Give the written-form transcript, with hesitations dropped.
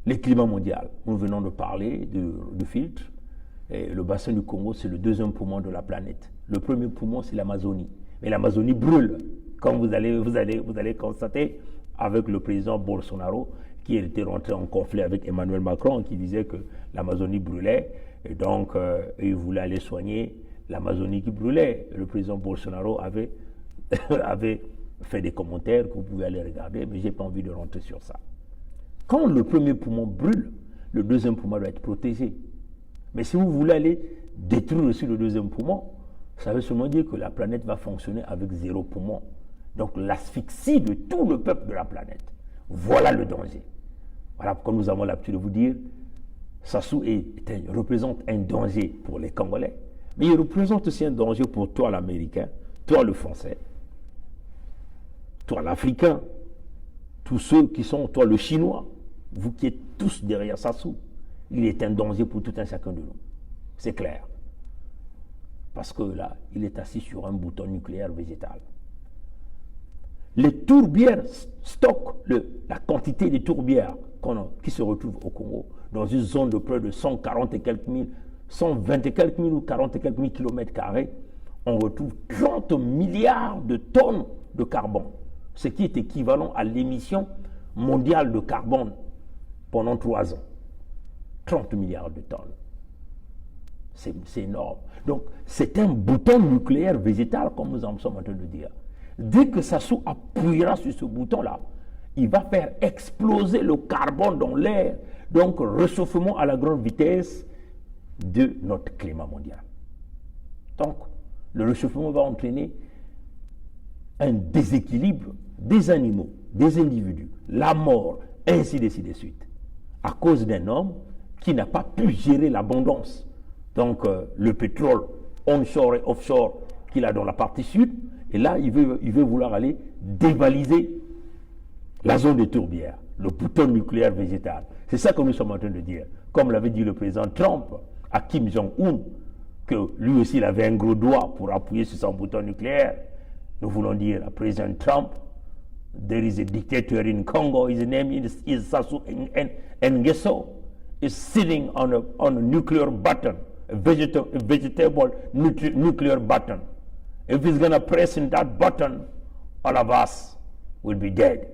le climat mondial. Nous venons de parler du filtre. Et le bassin du Congo, c'est le deuxième poumon de la planète. Le premier poumon, c'est l'Amazonie. Mais l'Amazonie brûle, comme vous allez constater avec le président Bolsonaro, qui était rentré en conflit avec Emmanuel Macron, qui disait que l'Amazonie brûlait, et donc il voulait aller soigner l'Amazonie qui brûlait. Le président Bolsonaro avait fait des commentaires que vous pouvez aller regarder, mais je n'ai pas envie de rentrer sur ça. Quand le premier poumon brûle, le deuxième poumon doit être protégé. Mais si vous voulez aller détruire aussi le deuxième poumon, ça veut seulement dire que la planète va fonctionner avec 0 poumon. Donc l'asphyxie de tout le peuple de la planète. Voilà le danger. Voilà pourquoi nous avons l'habitude de vous dire, Sassou représente un danger pour les Congolais, mais il représente aussi un danger pour toi l'Américain, toi le Français, toi l'Africain, tous ceux qui sont, toi le Chinois, vous qui êtes tous derrière Sassou. Il est un danger pour tout un chacun de nous. C'est clair. Parce que là, il est assis sur un bouton nucléaire végétal. Les tourbières stockent la quantité de tourbières qui se retrouvent au Congo dans une zone de près de 140 et quelques mille, 120 et quelques mille ou 40 et quelques mille kilomètres carrés. On retrouve 30 milliards de tonnes de carbone, ce qui est équivalent à l'émission mondiale de carbone pendant 3 ans. 30 milliards de tonnes. C'est énorme. Donc, c'est un bouton nucléaire végétal, comme nous en sommes en train de dire. Dès que Sassou appuiera sur ce bouton-là, il va faire exploser le carbone dans l'air, donc réchauffement à la grande vitesse de notre climat mondial. Donc, le réchauffement va entraîner un déséquilibre des animaux, des individus, la mort, ainsi de suite, à cause d'un homme qui n'a pas pu gérer l'abondance. Donc, le pétrole onshore et offshore qu'il a dans la partie sud, et là, il veut vouloir aller dévaliser la zone des tourbières, le bouton nucléaire végétal. C'est ça que nous sommes en train de dire. Comme l'avait dit le président Trump à Kim Jong-un, que lui aussi, il avait un gros doigt pour appuyer sur son bouton nucléaire. Nous voulons dire à président Trump, there is a dictator in Congo, his name is Sassou Nguesso, is sitting on a nuclear button, a vegetable nuclear button. If he's going to press in that button, all of us will be dead.